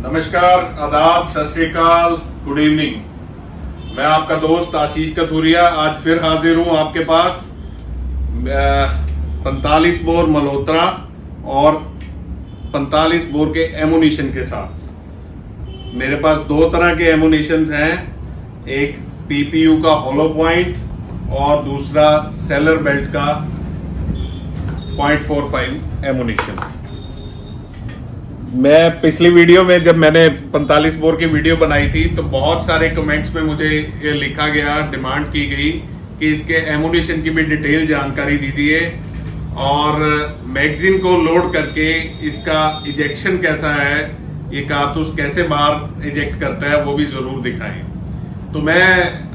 नमस्कार, आदाब, सत श्री अकाल, गुड इवनिंग। मैं आपका दोस्त आशीष कथूरिया आज फिर हाजिर हूं आपके पास 45 बोर मल्होत्रा और 45 बोर के एमुनिशन के साथ। मेरे पास दो तरह के एमुनिशन हैं, एक पीपीयू का होलो पॉइंट और दूसरा सेलर बेल्ट का .45 एमुनिशन। मैं पिछली वीडियो में जब मैंने 45 बोर की वीडियो बनाई थी तो बहुत सारे कमेंट्स में मुझे ये लिखा गया, डिमांड की गई कि इसके एमुनिशन की भी डिटेल जानकारी दीजिए और मैगजीन को लोड करके इसका इजेक्शन कैसा है, ये कारतूस कैसे बाहर इजेक्ट करता है वो भी जरूर दिखाएं। तो मैं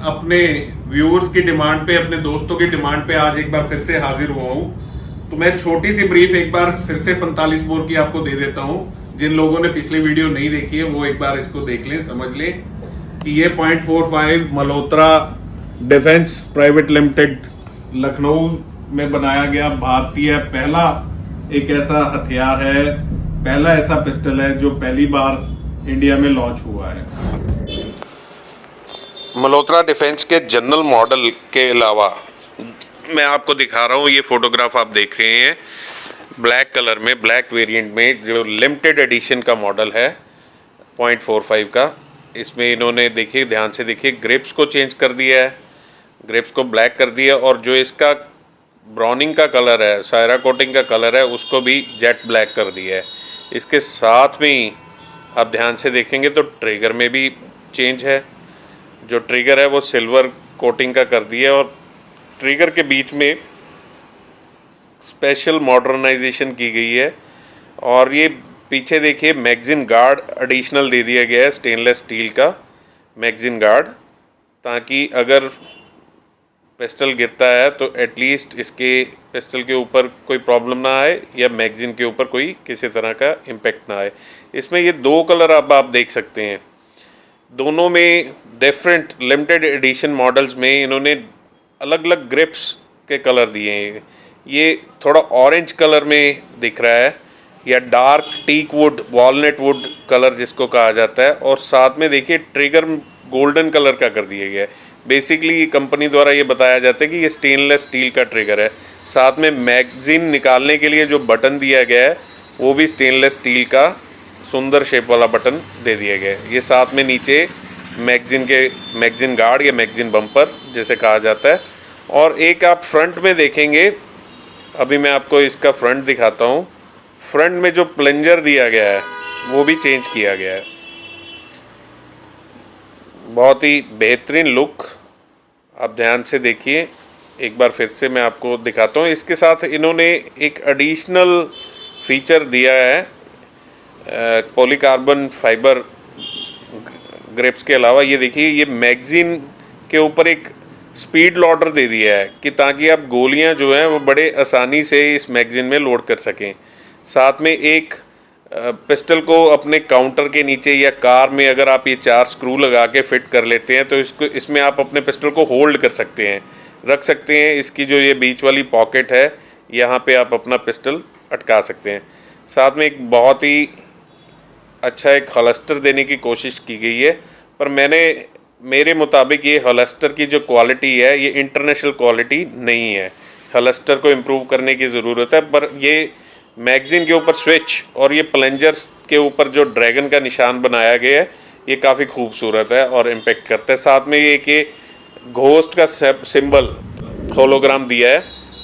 अपने व्यूअर्स की डिमांड पे, अपने दोस्तों की डिमांड पे आज एक बार फिर से हाजिर हुआ हूँ। तो मैं छोटी सी ब्रीफ एक बार फिर से 45 बोर की आपको दे देता हूँ। जिन लोगों ने पिछली वीडियो नहीं देखी है वो एक बार इसको देख लें, समझ लें कि ये .45 Malhotra defence private limited Lucknow में बनाया गया भारतीय पहला एक ऐसा हथियार है, पहला ऐसा पिस्टल है जो पहली बार इंडिया में लॉन्च हुआ है। मल्होत्रा डिफेंस के जनरल मॉडल के अलावा मैं आपको दिखा रहा हूँ, ये फोटोग्राफ आप देख रहे हैं ब्लैक कलर में, ब्लैक वेरिएंट में जो लिमिटेड एडिशन का मॉडल है .45 का। इसमें इन्होंने देखिए, ध्यान से देखिए, ग्रिप्स को चेंज कर दिया है, ग्रिप्स को ब्लैक कर दिया और जो इसका ब्राउनिंग का कलर है, सायरा कोटिंग का कलर है, उसको भी जेट ब्लैक कर दिया है। इसके साथ में ही आप ध्यान से देखेंगे तो ट्रिगर में भी चेंज है, जो ट्रिगर है वो सिल्वर कोटिंग का कर दिया है और ट्रिगर के बीच में स्पेशल मॉडर्नाइजेशन की गई है। और ये पीछे देखिए मैगजीन गार्ड एडिशनल दे दिया गया है, स्टेनलेस स्टील का मैगजीन गार्ड, ताकि अगर पिस्टल गिरता है तो एटलीस्ट इसके पिस्टल के ऊपर कोई प्रॉब्लम ना आए या मैगजीन के ऊपर कोई किसी तरह का इम्पेक्ट ना आए। इसमें ये दो कलर अब आप देख सकते हैं, दोनों में डिफरेंट लिमिटेड एडिशन मॉडल्स में इन्होंने अलग अलग ग्रिप्स के कलर दिए हैं। ये थोड़ा ऑरेंज कलर में दिख रहा है या dark teak wood, walnut wood colour जिसको कहा जाता है, और साथ में देखिए ट्रिगर गोल्डन कलर का कर दिया गया है। बेसिकली कंपनी द्वारा ये बताया जाता है कि ये स्टेनलेस स्टील का ट्रिगर है। साथ में मैगजीन निकालने के लिए जो बटन दिया गया है वो भी स्टेनलेस स्टील का सुंदर शेप वाला बटन दे दिया गया है। ये साथ में नीचे मैगजीन गार्ड या मैगजीन बम्पर जैसे कहा जाता है। और एक आप फ्रंट में देखेंगे, अभी मैं आपको इसका फ्रंट दिखाता हूँ। फ्रंट में जो प्लंजर दिया गया है वो भी चेंज किया गया है, बहुत ही बेहतरीन लुक। आप ध्यान से देखिए, एक बार फिर से मैं आपको दिखाता हूँ। इसके साथ इन्होंने एक एडिशनल फीचर दिया है, पॉलीकार्बन फाइबर ग्रिप्स के अलावा ये देखिए, ये मैगजीन के ऊपर एक स्पीड लोडर दे दिया है कि ताकि आप गोलियां जो हैं वो बड़े आसानी से इस मैगजीन में लोड कर सकें। साथ में एक पिस्टल को अपने काउंटर के नीचे या कार में अगर आप ये 4 स्क्रू लगा के फिट कर लेते हैं तो इसमें आप अपने पिस्टल को होल्ड कर सकते हैं, रख सकते हैं। इसकी जो ये बीच वाली पॉकेट है, यहाँ पे आप अपना पिस्टल अटका सकते हैं। साथ में एक बहुत ही अच्छा एक हॉलस्टर देने की कोशिश की गई है, पर मेरे मुताबिक ये हॉलस्टर की जो क्वालिटी है ये इंटरनेशनल क्वालिटी नहीं है। हॉलस्टर को इम्प्रूव करने की ज़रूरत है। पर ये मैगजीन के ऊपर स्विच और ये प्लंजर्स के ऊपर जो ड्रैगन का निशान बनाया गया है ये काफ़ी खूबसूरत है और इम्पेक्ट करता है। साथ में ये कि घोस्ट का सिंबल होलोग्राम दिया है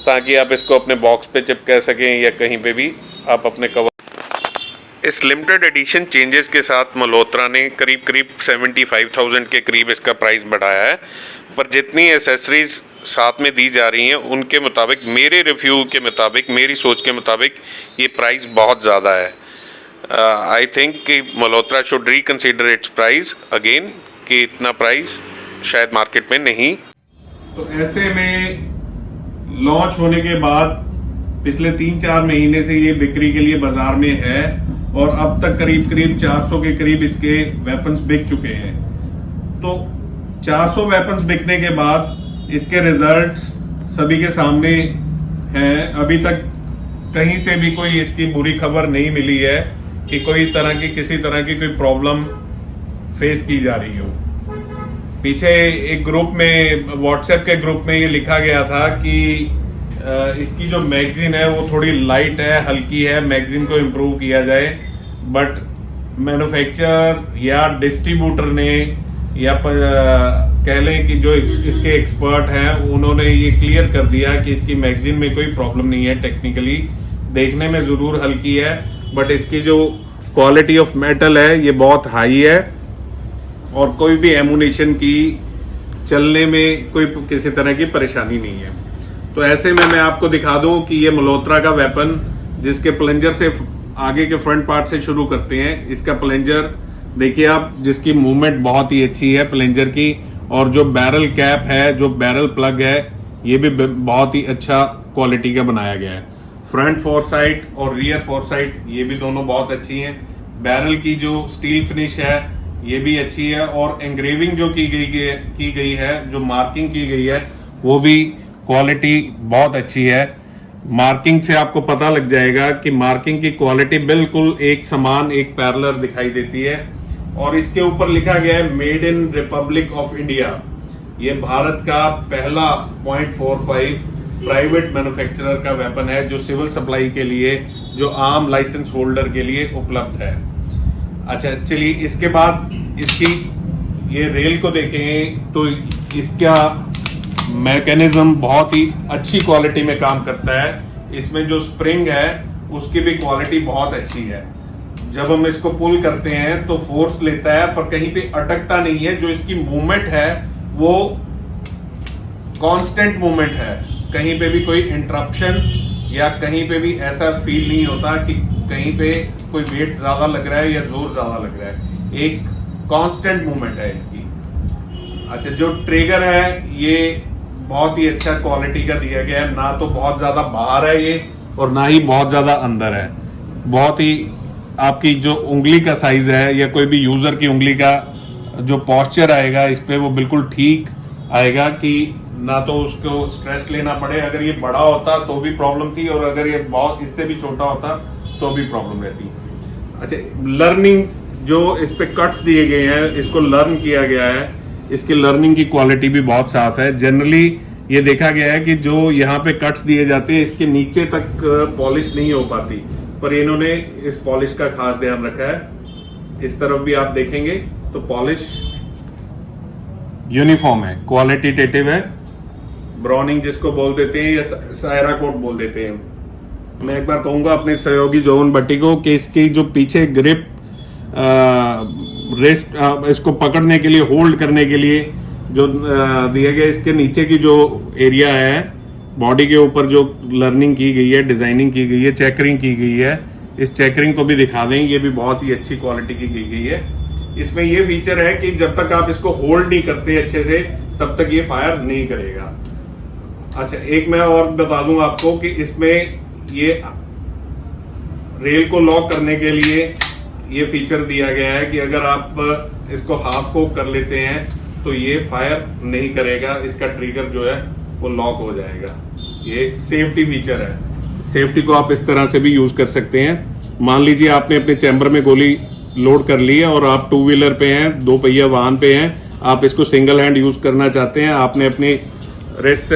ताकि आप इसको अपने बॉक्स पे चिपका सकें या कहीं पे भी आप अपने कवर। इस लिमिटेड एडिशन चेंजेस के साथ मल्होत्रा ने करीब 75,000 के करीब इसका प्राइस बढ़ाया है, पर जितनी एसेसरीज साथ में दी जा रही हैं उनके मुताबिक, मेरे रिव्यू के मुताबिक, मेरी सोच के मुताबिक ये प्राइस बहुत ज़्यादा है। आई थिंक कि Malhotra should reconsider it's price again, कि इतना प्राइस शायद मार्केट में नहीं। तो ऐसे में लॉन्च होने के बाद पिछले 3-4 महीने से ये बिक्री के लिए बाजार में है और अब तक करीब 400 के करीब इसके वेपन्स बिक चुके हैं। तो 400 वेपन्स बिकने के बाद इसके रिजल्ट्स सभी के सामने हैं। अभी तक कहीं से भी कोई इसकी बुरी खबर नहीं मिली है कि किसी तरह की कोई प्रॉब्लम फेस की जा रही हो। पीछे एक ग्रुप में, व्हाट्सएप के ग्रुप में ये लिखा गया था कि इसकी जो मैगजीन है वो थोड़ी लाइट है, हल्की है, मैगजीन को इम्प्रूव किया जाए। बट मैन्युफैक्चरर या डिस्ट्रीब्यूटर ने या कह लें कि जो इसके एक्सपर्ट हैं उन्होंने ये क्लियर कर दिया कि इसकी मैगजीन में कोई प्रॉब्लम नहीं है। टेक्निकली देखने में ज़रूर हल्की है, बट इसकी जो क्वालिटी ऑफ मेटल है ये बहुत हाई है और कोई भी एमुनेशन की चलने में कोई किसी तरह की परेशानी नहीं है। तो ऐसे में मैं आपको दिखा दूं कि ये मल्होत्रा का वेपन, जिसके प्लंजर से आगे के फ्रंट पार्ट से शुरू करते हैं, इसका प्लंजर देखिए आप, जिसकी मूवमेंट बहुत ही अच्छी है प्लंजर की, और जो बैरल कैप है, जो बैरल प्लग है, ये भी बहुत ही अच्छा क्वालिटी का बनाया गया है। फ्रंट फोरसाइट और रियर फोरसाइट ये भी दोनों बहुत अच्छी हैं। बैरल की जो स्टील फिनिश है ये भी अच्छी है, और एंग्रेविंग जो की गई है, जो मार्किंग की गई है, वो भी क्वालिटी बहुत अच्छी है। मार्किंग से आपको पता लग जाएगा कि मार्किंग की क्वालिटी बिल्कुल एक समान, एक पैरेलल दिखाई देती है। और इसके ऊपर लिखा गया है made in Republic of India. ये भारत का पहला .45 प्राइवेट मैन्युफैक्चरर का वेपन है जो सिविल सप्लाई के लिए, जो आम लाइसेंस होल्डर के लिए उपलब्ध है। अच्छा चलिए, इसके बाद इसकी ये रेल को देखें तो इसका मैकेनिज्म बहुत ही अच्छी क्वालिटी में काम करता है। इसमें जो स्प्रिंग है उसकी भी क्वालिटी बहुत अच्छी है। जब हम इसको पुल करते हैं तो फोर्स लेता है पर कहीं पे अटकता नहीं है। जो इसकी मूवमेंट है वो कांस्टेंट मूवमेंट है, कहीं पे भी कोई इंटरप्शन या कहीं पे भी ऐसा फील नहीं होता कि कहीं पे कोई वेट ज्यादा लग रहा है या जोर ज्यादा लग रहा है। एक कांस्टेंट मूवमेंट है इसकी। अच्छा, जो ट्रिगर है ये बहुत ही अच्छा क्वालिटी का दिया गया है, ना तो बहुत ज्यादा बाहर है ये और ना ही बहुत ज्यादा अंदर है। बहुत ही आपकी जो उंगली का साइज है या कोई भी यूजर की उंगली का जो पॉस्चर आएगा इस पे, वो बिल्कुल ठीक आएगा कि ना तो उसको स्ट्रेस लेना पड़े। अगर ये बड़ा होता तो भी प्रॉब्लम थी, और अगर ये बहुत इससे भी छोटा होता तो भी प्रॉब्लम रहती। अच्छा, लर्निंग जो इस पे कट्स दिए गए हैं, इसको लर्न किया गया है, इसकी लर्निंग की क्वालिटी भी बहुत साफ है। जनरली ये देखा गया है कि जो यहाँ पे कट्स दिए जाते हैं इसके नीचे तक पॉलिश नहीं हो पाती, पर इन्होंने इस पॉलिश का खास ध्यान रखा है। इस तरफ भी आप देखेंगे तो पॉलिश यूनिफॉर्म है, क्वालिटेटिव है। ब्राउनिंग जिसको बोल देते हैं या सायरा कोट बोल देते हैं। मैं एक बार कहूंगा अपने सहयोगी जोवन भट्टी को कि इसकी जो पीछे ग्रिप रेस्ट, इसको पकड़ने के लिए, होल्ड करने के लिए जो दिया गया, इसके नीचे की जो एरिया है बॉडी के ऊपर जो लर्निंग की गई है, डिजाइनिंग की गई है, चेकरिंग की गई है, इस चेकरिंग को भी दिखा दें। ये भी बहुत ही अच्छी क्वालिटी की गई है। इसमें ये फीचर है कि जब तक आप इसको होल्ड नहीं करते अच्छे से तब तक ये फायर नहीं करेगा। अच्छा, एक मैं और बता दूं आपको कि इसमें ये रेल को लॉक करने के लिए ये फीचर दिया गया है कि अगर आप इसको हाफ कोक कर लेते हैं तो ये फायर नहीं करेगा, इसका ट्रिगर जो है वो लॉक हो जाएगा। ये सेफ्टी फीचर है। सेफ्टी को आप इस तरह से भी यूज कर सकते हैं। मान लीजिए आपने अपने चैम्बर में गोली लोड कर ली है और आप 2 व्हीलर पे हैं, 2 पहिया वाहन पे हैं, आप इसको सिंगल हैंड यूज करना चाहते हैं, आपने अपनी रेस्ट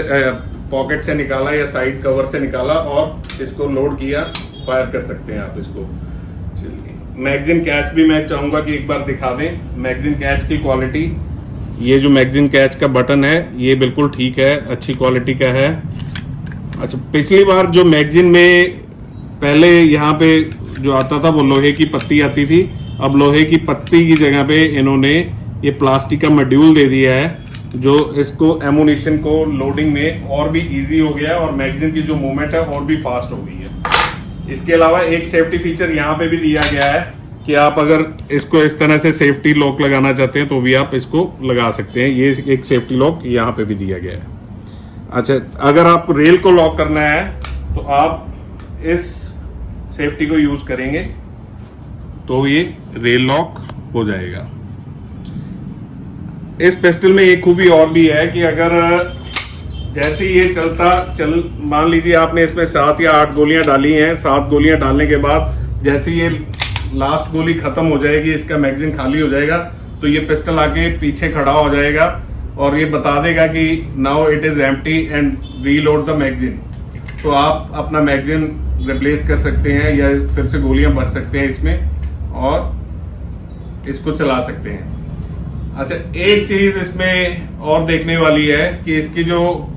पॉकेट से निकाला या साइड कवर से निकाला और इसको लोड किया, फायर कर सकते हैं आप इसको। चलिए, मैगजीन कैच भी मैं चाहूंगा कि एक बार दिखा दें मैगजीन कैच की क्वालिटी। ये जो मैगजीन कैच का बटन है ये बिल्कुल ठीक है, अच्छी क्वालिटी का है। अच्छा, पिछली बार जो मैगजीन में पहले यहाँ पे जो आता था वो लोहे की पत्ती आती थी, अब लोहे की पत्ती की जगह पे इन्होंने ये प्लास्टिक का मॉड्यूल दे दिया है जो इसको एमुनिशन को लोडिंग में और भी इजी हो गया है और मैगजीन की जो मूवमेंट है और भी फास्ट हो गई है। इसके अलावा एक सेफ्टी फीचर यहाँ पे भी दिया गया है कि आप अगर इसको इस तरह से सेफ्टी लॉक लगाना चाहते हैं तो भी आप इसको लगा सकते हैं। ये एक सेफ्टी लॉक यहाँ पे भी दिया गया है। अच्छा, अगर आप रेल को लॉक करना है तो आप इस सेफ्टी को यूज करेंगे तो ये रेल लॉक हो जाएगा। इस पिस्टल में एक खूबी और भी है कि अगर जैसे ये मान लीजिए आपने इसमें 7 या 8 गोलियां डाली हैं, 7 गोलियां डालने के बाद जैसे ये लास्ट गोली खत्म हो जाएगी, इसका मैगजीन खाली हो जाएगा, तो ये पिस्टल आके पीछे खड़ा हो जाएगा और ये बता देगा कि now it is empty and reload the magazine. तो आप अपना मैगजीन रिप्लेस कर सकते हैं या फिर से गोलियां भर सकते हैं इसमें और इसको चला सकते हैं। अच्छा, एक चीज इसमें और देखने वाली है कि इसकी जो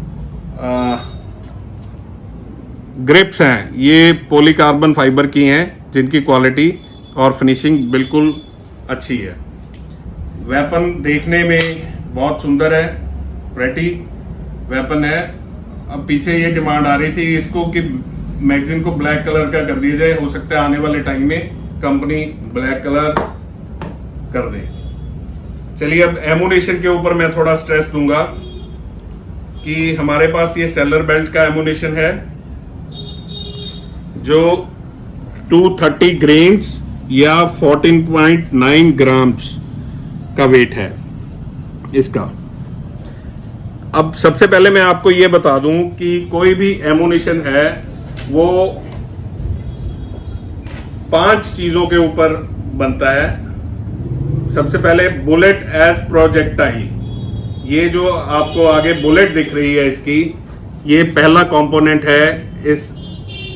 ग्रिप्स हैं ये पॉलीकार्बन फाइबर की हैं, जिनकी क्वालिटी और फिनिशिंग बिल्कुल अच्छी है। वेपन देखने में बहुत सुंदर है, प्रेटी वेपन है। अब पीछे ये डिमांड आ रही थी इसको कि मैगजीन को ब्लैक कलर का कर दिया जाए, हो सकता है आने वाले टाइम में कंपनी ब्लैक कलर कर दे। चलिए, अब एमुनेशन के ऊपर मैं थोड़ा स्ट्रेस दूंगा कि हमारे पास ये सेलर बेल्ट का एमुनेशन है जो 230 ग्रेन्स या 14.9 ग्राम्स का वेट है इसका। अब सबसे पहले मैं आपको ये बता दूं कि कोई भी एमुनेशन है वो 5 चीजों के ऊपर बनता है। सबसे पहले बुलेट एज प्रोजेक्टाइल, ये जो आपको आगे बुलेट दिख रही है इसकी, ये पहला कंपोनेंट है इस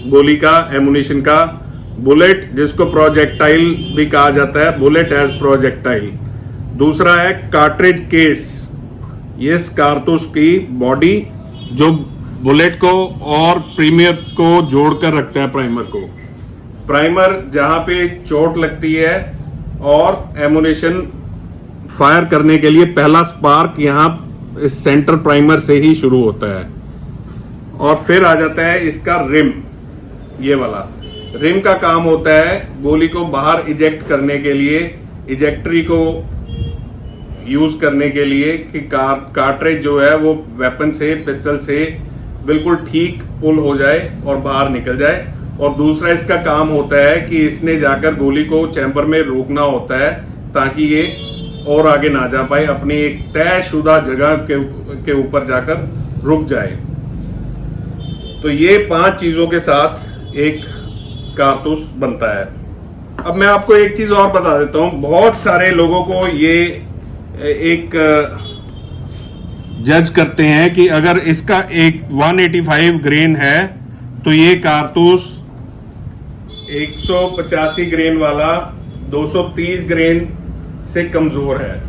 गोली का, एमुनेशन का। बुलेट जिसको प्रोजेक्टाइल भी कहा जाता है, बुलेट एज प्रोजेक्टाइल। दूसरा है कार्ट्रिज केस, ये कारतूस की बॉडी जो बुलेट को और प्रीमियर को जोड़कर रखता है प्राइमर को। प्राइमर जहां पे चोट लगती है और एमुनेशन फायर करने के लिए पहला स्पार्क यहां इस सेंटर प्राइमर से ही शुरू होता है। और फिर आ जाता है इसका रिम, ये वाला रिम का काम होता है गोली को बाहर इजेक्ट करने के लिए, इजेक्टरी को यूज करने के लिए कि कार्ट्रिज जो है वो वेपन से, पिस्टल से बिल्कुल ठीक पुल हो जाए और बाहर निकल जाए। और दूसरा इसका काम होता है कि इसने जाकर गोली को चैम्बर में रोकना होता है ताकि ये और आगे ना जा पाए, अपनी एक तयशुदा जगह के ऊपर जाकर रुक जाए। तो ये 5 चीजों के साथ एक कारतूस बनता है। अब मैं आपको एक चीज और बता देता हूं, बहुत सारे लोगों को ये एक जज करते हैं कि अगर इसका एक 185 ग्रेन है तो ये कारतूस 185 ग्रेन वाला 230 ग्रेन से कमजोर है।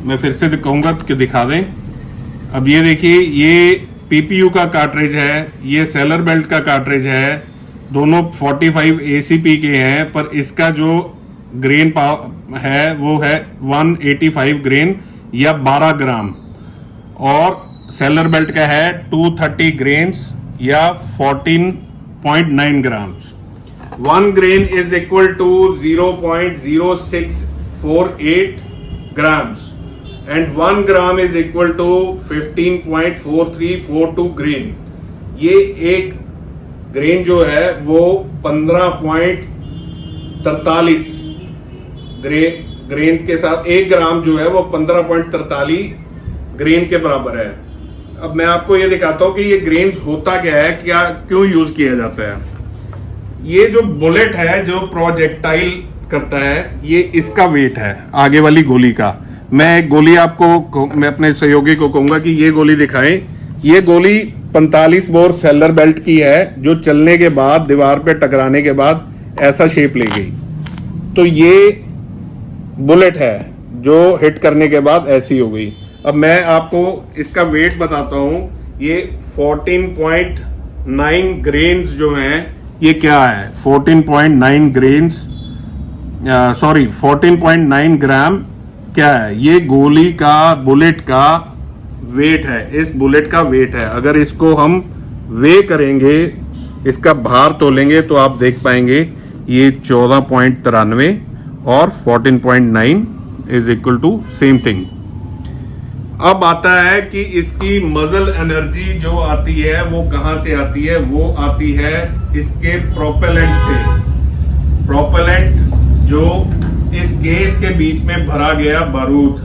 मैं फिर से दिखाऊंगा कि दिखा दें। अब ये देखिए, ये पीपीयू का कार्ट्रिज है, ये सेलर बेल्ट का कार्ट्रिज है, दोनों 45 एसीपी के हैं, पर इसका जो ग्रेन है वो है 185 ग्रेन या 12 ग्राम, और सेलर बेल्ट का है 230 ग्रेन्स या 14.9 grams. 1 grain is equal to 0.0648 grams and 1 gram is equal to 15.4342 grain। ये एक ग्रेन जो है वो 15.43 ग्रेन के साथ 1 ग्राम जो है वो 15.43 ग्रेन के बराबर है। अब मैं आपको ये दिखाता हूं कि ये ग्रेन्स होता क्या है, क्या क्यों यूज किया जाता है। ये जो बुलेट है जो प्रोजेक्टाइल करता है, ये इसका वेट है आगे वाली गोली का। मैं एक गोली आपको, मैं अपने सहयोगी को कहूंगा कि ये गोली दिखाएं। ये गोली 45 बोर सेलर बेल्ट की है जो चलने के बाद, दीवार पे टकराने के बाद ऐसा शेप ले गई। तो ये बुलेट है जो हिट करने के बाद ऐसी हो गई। अब मैं आपको इसका वेट बताता हूं। ये 14.9 ग्रेन्स जो हैं, ये क्या है, 14.9 ग्रेन्स, सॉरी 14.9 ग्राम क्या है, ये गोली का, बुलेट का वेट है। इस बुलेट का वेट है। अगर इसको हम वे करेंगे, इसका भार तोलेंगे, तो आप देख पाएंगे ये 14.93 और 14.9 is equal to same thing. अब आता है कि इसकी मजल एनर्जी जो आती है वो कहां से आती है, वो आती है इसके प्रोपेलेंट से। प्रोपेलेंट जो इस केस के बीच में भरा गया बारूद,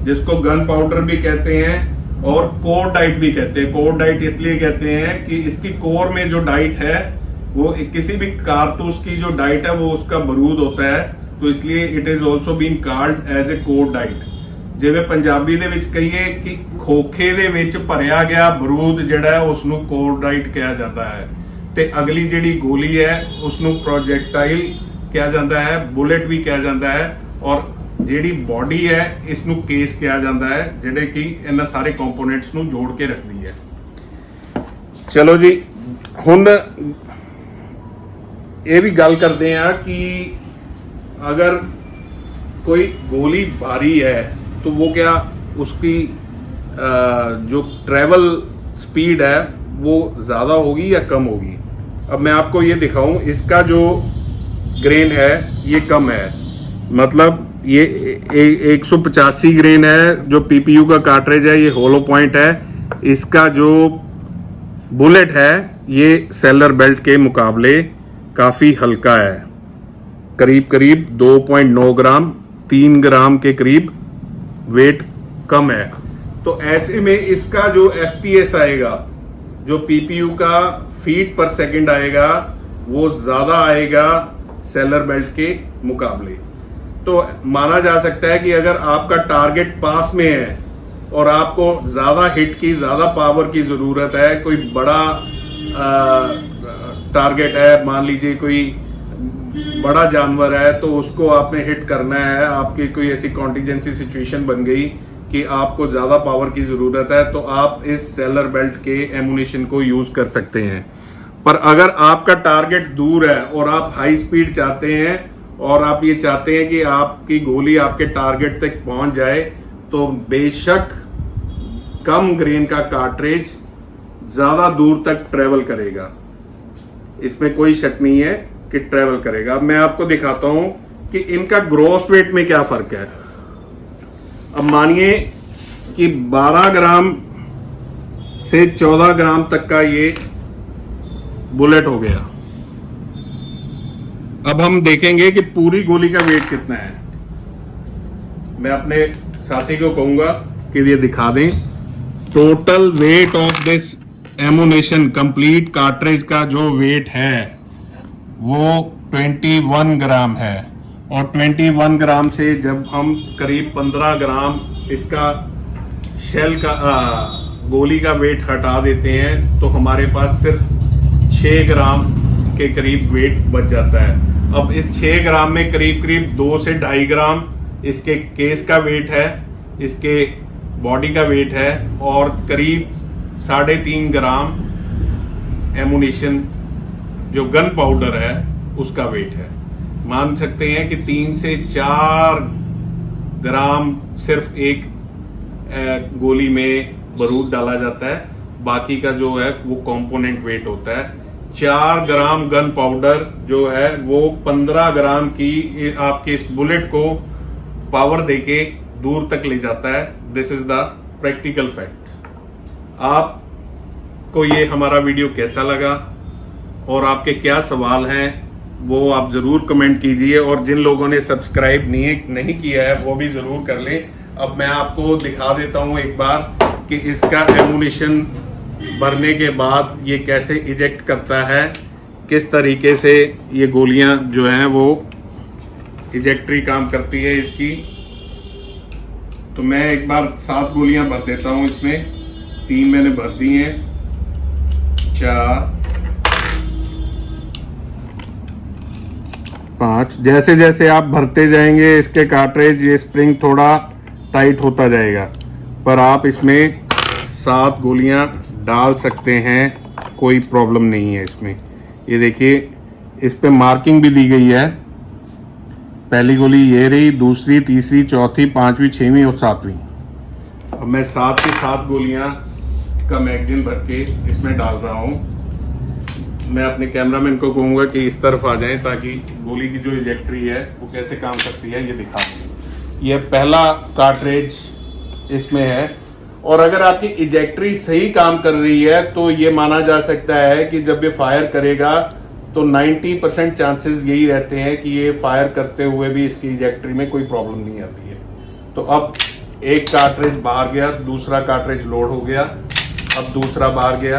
जिसको गन पाउडर भी कहते हैं और कोर डाइट भी कहते हैं। कोर डाइट इसलिए कहते हैं कि इसकी कोर में जो डाइट है वो किसी भी कारतूस की जो डाइट है वो उसका बरूद होता है, तो इसलिए it is also been called as a core diet. ਜਿਵੇਂ ਪੰਜਾਬੀ ਦੇ ਵਿੱਚ ਕਹੀਏ ਕਿ ਖੋਖੇ ਦੇ ਵਿੱਚ ਭਰਿਆ ਗਿਆ ਬਰੂਦ ਜਿਹੜਾ ਹੈ ਉਸ ਨੂੰ ਕੋਰ ਡਾਈਟ ਕਿਹਾ ਜਾਂਦਾ ਹੈ, ਤੇ ਅਗਲੀ ਜਿਹੜੀ ਗੋਲੀ ਹੈ ਉਸ ਨੂੰ ਪ੍ਰੋਜੈਕਟਾਈਲ ਕਿਹਾ ਜਾਂਦਾ ਹੈ, ਬੁਲੇਟ ਵੀ ਕਿਹਾ ਜਾਂਦਾ ਹੈ, ਔਰ ਜਿਹੜੀ ਬਾਡੀ ਹੈ ਇਸ ਨੂੰ ਕੇਸ ਕਿਹਾ ਜਾਂਦਾ ਹੈ, ਜਿਹੜੇ ਕਿ ਇਹਨਾਂ ਸਾਰੇ ਕੰਪੋਨੈਂਟਸ ਨੂੰ ਜੋੜ ਕੇ ਰੱਖਦੀ ਹੈ। ਚਲੋ ਜੀ, ਹੁਣ ਇਹ ਵੀ ਗੱਲ ਕਰਦੇ ਆ ਕਿ अगर कोई गोली भारी है तो वो क्या उसकी जो ट्रैवल स्पीड है वो ज़्यादा होगी या कम होगी। अब मैं आपको ये दिखाऊं, इसका जो ग्रेन है ये कम है, मतलब ये 185 ग्रेन है। जो पीपीयू का कार्ट्रिज है ये होलो पॉइंट है। इसका जो बुलेट है ये सेलर बेल्ट के मुकाबले काफ़ी हल्का है, करीब करीब 2.9 ग्राम 3 ग्राम के करीब वेट कम है। तो ऐसे में इसका जो FPS आएगा, जो पीपीयू का फीट पर सेकंड आएगा, वो ज़्यादा आएगा सेलर बेल्ट के मुकाबले। तो माना जा सकता है कि अगर आपका टारगेट पास में है और आपको ज़्यादा हिट की, ज़्यादा पावर की ज़रूरत है, कोई बड़ा टारगेट है, मान लीजिए कोई बड़ा जानवर है, तो उसको आपने हिट करना है, आपकी कोई ऐसी कॉन्टिजेंसी सिचुएशन बन गई कि आपको ज़्यादा पावर की ज़रूरत है, तो आप इस सेलर बेल्ट के एमुनेशन को यूज़ कर सकते हैं। पर अगर आपका टारगेट दूर है और आप हाई स्पीड चाहते हैं और आप ये चाहते हैं कि आपकी गोली आपके टारगेट तक पहुंच जाए, तो बेशक कम ग्रेन का कार्ट्रिज ज़्यादा दूर तक ट्रेवल करेगा, इसमें कोई शक नहीं है कि ट्रेवल करेगा। अब मैं आपको दिखाता हूं कि इनका ग्रॉस वेट में क्या फर्क है। अब मानिए कि 12 ग्राम से 14 ग्राम तक का ये बुलेट हो गया। अब हम देखेंगे कि पूरी गोली का वेट कितना है। मैं अपने साथी को कहूंगा कि ये दिखा दें total weight of this ammunition, complete cartridge का जो वेट है वो 21 ग्राम है। और 21 ग्राम से जब हम करीब 15 ग्राम इसका शेल का गोली का वेट हटा देते हैं, तो हमारे पास सिर्फ 6 ग्राम के करीब वेट बच जाता है। अब इस 6 ग्राम में करीब करीब 2 से 2.5 ग्राम इसके केस का वेट है, इसके बॉडी का वेट है, और करीब 3.5 ग्राम एमुनेशन जो गन पाउडर है उसका वेट है। मान सकते हैं कि 3 से 4 ग्राम सिर्फ एक गोली में बारूद डाला जाता है, बाकी का जो है वो कंपोनेंट वेट होता है। 4 ग्राम गन पाउडर जो है वो 15 ग्राम की आपके इस बुलेट को पावर देके दूर तक ले जाता है। This is the practical fact. आपको ये हमारा वीडियो कैसा लगा और आपके क्या सवाल हैं वो आप ज़रूर कमेंट कीजिए, और जिन लोगों ने सब्सक्राइब नहीं किया है वो भी ज़रूर कर लें। अब मैं आपको दिखा देता हूँ एक बार कि इसका एमुनेशन भरने के बाद ये कैसे इजेक्ट करता है, किस तरीके से ये गोलियां जो हैं वो इजेक्टरी काम करती है इसकी। तो मैं एक बार 7 गोलियां भर देता हूँ इसमें। 3 मैंने भर दी हैं, 4 5। जैसे जैसे आप भरते जाएंगे इसके कार्ट्रिज ये स्प्रिंग थोड़ा टाइट होता जाएगा, पर आप इसमें 7 गोलियां डाल सकते हैं, कोई प्रॉब्लम नहीं है इसमें। ये देखिए इस पे मार्किंग भी दी गई है। पहली गोली ये रही, दूसरी, तीसरी, चौथी, 5वीं, 6वीं और 7वीं। अब मैं 7 की 7 गोलियां का मैगजीन भर के इसमें डाल रहा हूँ। मैं अपने कैमरामैन को कहूँगा कि इस तरफ आ जाएं ताकि गोली की जो इजेक्टरी है वो कैसे काम करती है ये दिखा दूँ। ये पहला कार्ट्रिज इसमें है, और अगर आपकी इजेक्टरी सही काम कर रही है तो ये माना जा सकता है कि जब ये फायर करेगा तो 90% चांसेस यही रहते हैं कि ये फायर करते हुए भी इसकी इजेक्टरी में कोई प्रॉब्लम नहीं आती है। तो अब एक कार्ट्रिज बाहर गया, दूसरा कार्ट्रिज लोड हो गया, अब दूसरा बाहर गया,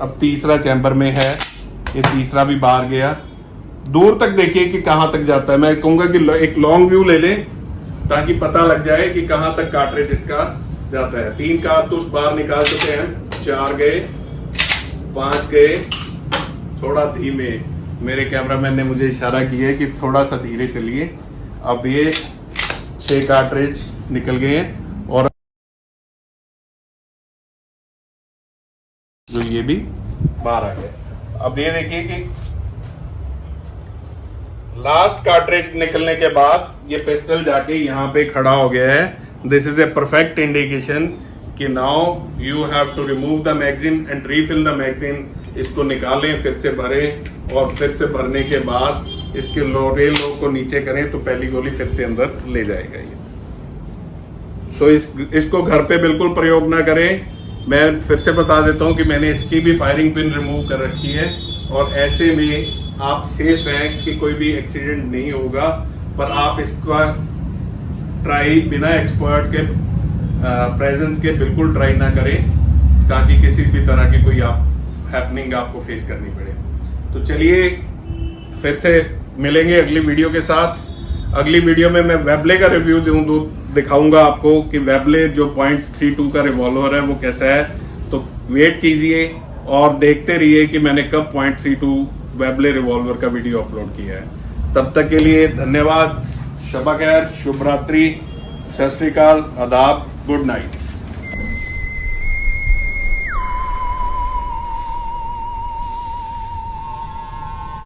अब तीसरा चैम्बर में है, ये तीसरा भी बाहर गया। दूर तक देखिए कि कहां तक जाता है। मैं कहूंगा कि एक लॉन्ग व्यू ले लें ताकि पता लग जाए कि कहां तक कार्ट्रिज इसका जाता है। 3 कारतूस बाहर निकाल चुके हैं, 4 गए, 5 गए। थोड़ा धीमे, मेरे कैमरामैन ने मुझे इशारा किया है कि थोड़ा सा धीरे चलिए। अब ये 6 कार्ट्रिज निकल गए हैं और जो ये भी बाहर आ गया। अब ये देखिए कि लास्ट कार्ट्रिज निकलने के बाद ये पिस्टल जाके यहाँ पे खड़ा हो गया है। This is a perfect indication कि now you have to remove the magazine and refill the magazine. इसको निकालें, फिर से भरें और फिर से भरने के बाद इसके रेल को नीचे करें तो पहली गोली फिर से अंदर ले जाएगा ये। तो इसको घर पे बिल्कुल प्रयोग ना करें। मैं फिर से बता देता हूं कि मैंने इसकी भी फायरिंग पिन रिमूव कर रखी है और ऐसे में आप सेफ हैं कि कोई भी एक्सीडेंट नहीं होगा। पर आप इसका ट्राई बिना एक्सपर्ट के प्रेजेंस के बिल्कुल ट्राई ना करें ताकि किसी भी तरह की कोई हैपनिंग आपको फेस करनी पड़े। तो चलिए फिर से मिलेंगे अगली वीडियो के साथ। अगली वीडियो में मैं वेबले का रिव्यू दिखाऊंगा आपको कि वेबले जो .32 का रिवॉल्वर है वो कैसा है। तो वेट कीजिए और देखते रहिए कि मैंने कब .32 वेबले रिवॉल्वर का वीडियो अपलोड किया है। तब तक के लिए धन्यवाद। शब खैर, शुभ रात्रि, सत श्री अकाल, आदाब, गुड नाइट।